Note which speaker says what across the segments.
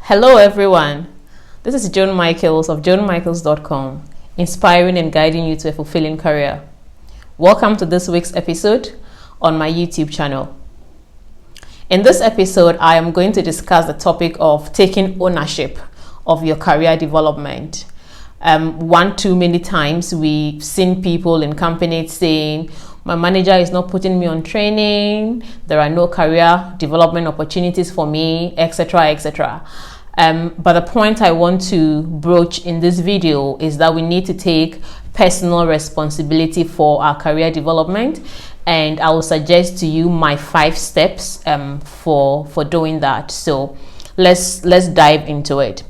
Speaker 1: Hello everyone, this is Joan Michaels of joanmichaels.com, inspiring and guiding you to a fulfilling career. Welcome to this week's episode on my YouTube channel. In this episode, I am going to discuss the topic of taking ownership of your career development. One too many times we've seen people in companies saying, my manager is not putting me on training, there are no career development opportunities for me, etc., etc. But the point I want to broach in this video is that we need to take personal responsibility for our career development, and I will suggest to you my 5 steps for doing that. So let's dive into it.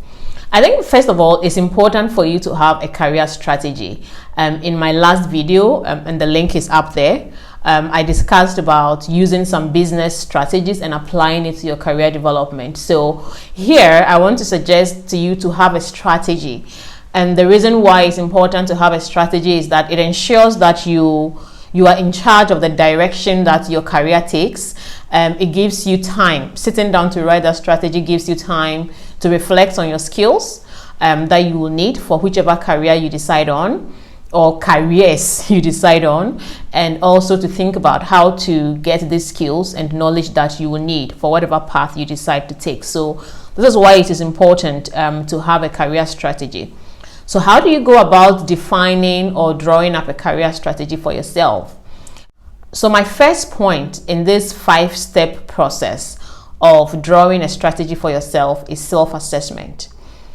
Speaker 1: I think first of all, it's important for you to have a career strategy. In my last video, and the link is up there, I discussed about using some business strategies and applying it to your career development. So here, I want to suggest to you to have a strategy. And the reason why it's important to have a strategy is that it ensures that you are in charge of the direction that your career takes. It gives you time. Sitting down to write that strategy gives you time to reflect on your skills that you will need for whichever career you decide on, or careers you decide on, and also to think about how to get these skills and knowledge that you will need for whatever path you decide to take. So this is why it is important to have a career strategy. So how do you go about defining or drawing up a career strategy for yourself? So my first point in this 5-step process of drawing a strategy for yourself is self-assessment.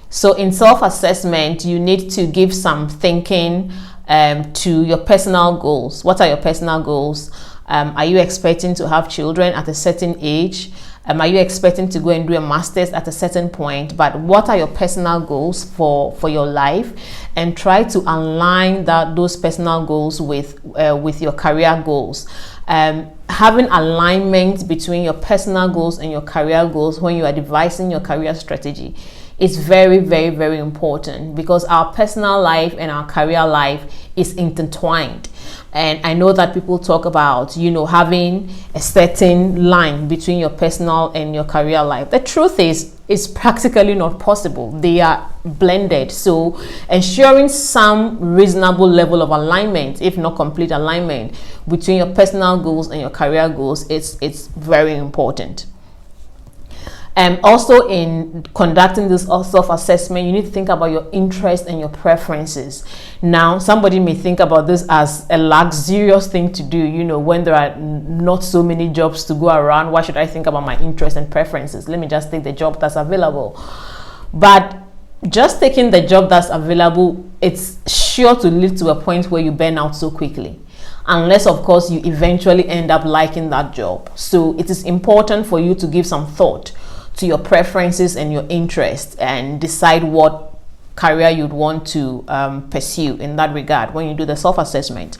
Speaker 1: So in self-assessment, you need to give some thinking to your personal goals. What are your personal goals? Are you expecting to have children at a certain age? Are you expecting to go and do a master's at a certain point? But what are your personal goals for your life? And try to align those personal goals with your career goals. Having alignment between your personal goals and your career goals when you are devising your career strategy is very, very, very important, because our personal life and our career life is intertwined. And I know that people talk about, having a certain line between your personal and your career life. The truth is, it's practically not possible. They are blended. So ensuring some reasonable level of alignment, if not complete alignment, between your personal goals and your career goals, it's very important. Also, in conducting this self-assessment, you need to think about your interests and your preferences. Now, somebody may think about this as a luxurious thing to do, when there are not so many jobs to go around. Why should I think about my interests and preferences? Let me just take the job that's available. But just taking the job that's available, it's sure to lead to a point where you burn out so quickly, unless of course you eventually end up liking that job. So it is important for you to give some thought to your preferences and your interests and decide what career you'd want to pursue in that regard when you do the self-assessment.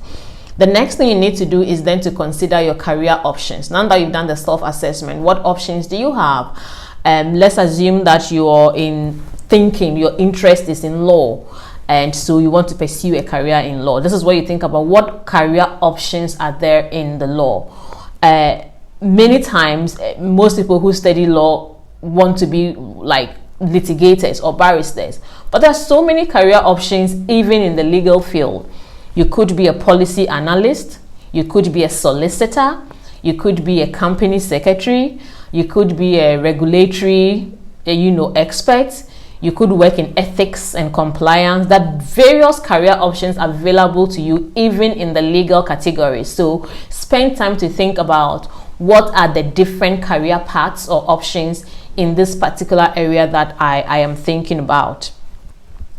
Speaker 1: The next thing you need to do is then to consider your career options. Now that you've done the self-assessment, what options do you have? Let's assume that your interest is in law, and so you want to pursue a career in law. This is where you think about what career options are there in the law. Many times, most people who study law want to be like litigators or barristers, but there's so many career options even in the legal field. You could be a policy analyst, you could be a solicitor, you could be a company secretary, you could be a regulatory expert, you could work in ethics and compliance. That various career options are available to you even in the legal category. So spend time to think about what are the different career paths or options in this particular area that I am thinking about.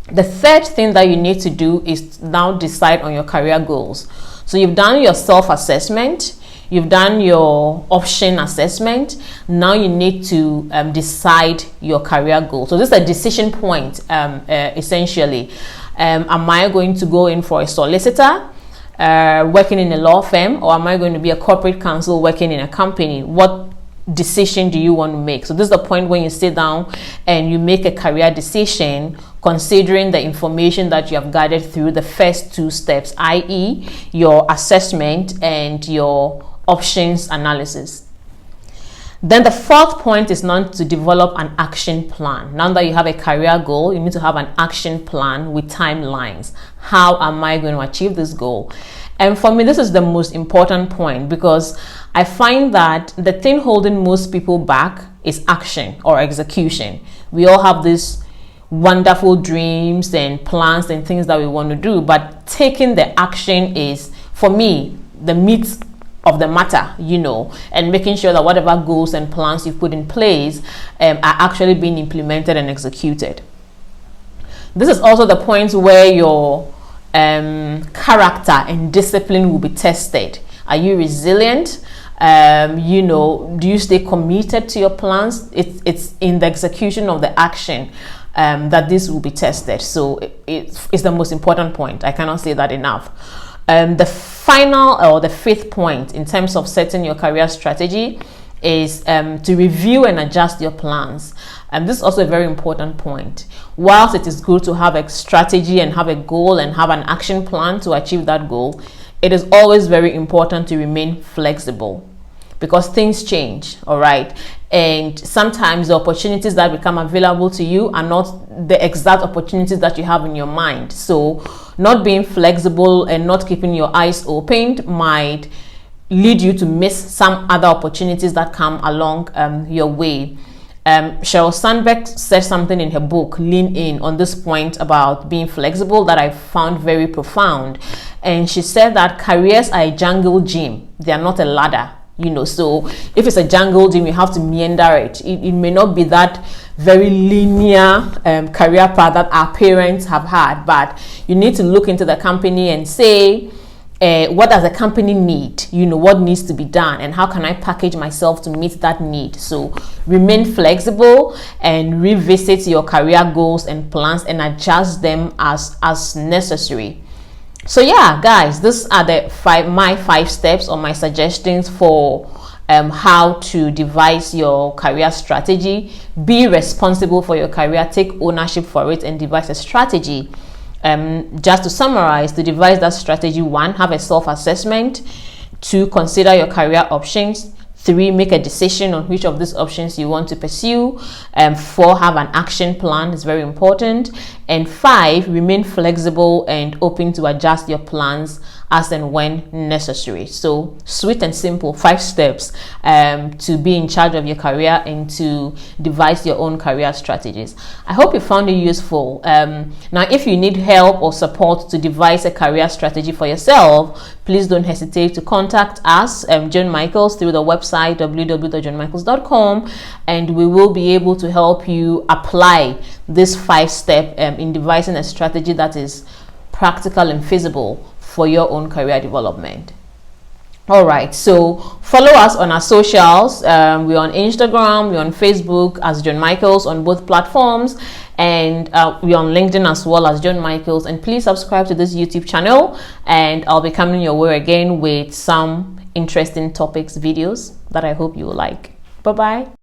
Speaker 1: The third thing that you need to do is now decide on your career goals. So you've done your self-assessment, you've done your option assessment. Now you need to decide your career goal. So this is a decision point, essentially. Am I going to go in for a solicitor, working in a law firm, or am I going to be a corporate counsel working in a company? What decision do you want to make? So this is the point when you sit down and you make a career decision, considering the information that you have gathered through the first 2 steps, i.e. your assessment and your options analysis. Then the fourth point is now to develop an action plan. Now that you have a career goal, you need to have an action plan with timelines. How am I going to achieve this goal? And for me, this is the most important point, because I find that the thing holding most people back is action or execution. We all have these wonderful dreams and plans and things that we want to do, but taking the action is, for me, the meat of the matter, and making sure that whatever goals and plans you put in place are actually being implemented and executed. This is also the point where your character and discipline will be tested. Are you resilient? Do you stay committed to your plans? It's in the execution of the action that this will be tested. So it's the most important point. I cannot say that enough. The final, or the fifth point in terms of setting your career strategy, is to review and adjust your plans. And this is also a very important point. Whilst it is good to have a strategy and have a goal and have an action plan to achieve that goal, it is always very important to remain flexible, because things change, all right? And sometimes the opportunities that become available to you are not the exact opportunities that you have in your mind. So not being flexible and not keeping your eyes opened might lead you to miss some other opportunities that come along your way. Sheryl Sandberg said something in her book, Lean In, on this point about being flexible that I found very profound. And she said that careers are a jungle gym. They are not a ladder. So if it's a jungle gym, you have to meander it. It may not be that very linear career path that our parents have had, but you need to look into the company and say, what does the company need? What needs to be done, and how can I package myself to meet that need? So remain flexible and revisit your career goals and plans and adjust them as necessary. So yeah, guys, these are my five steps or my suggestions for how to devise your career strategy. Be responsible for your career, take ownership for it, and devise a strategy. Just to summarize, to devise that strategy: 1, have a self-assessment; 2, consider your career options; 3, make a decision on which of these options you want to pursue; 4, have an action plan, is very important; and 5, remain flexible and open to adjust your plans as and when necessary. So sweet and simple 5 steps to be in charge of your career and to devise your own career strategies. I hope you found it useful. Now, if you need help or support to devise a career strategy for yourself, please don't hesitate to contact us, John Michaels, through the website www.johnmichaels.com, and we will be able to help you apply this 5-step in devising a strategy that is practical and feasible for your own career development. All right, so follow us on our socials. We're on Instagram, we're on Facebook as John Michaels on both platforms, and we're on LinkedIn as well as John Michaels. And please subscribe to this YouTube channel, and I'll be coming your way again with some interesting topics videos that I hope you will like. Bye bye.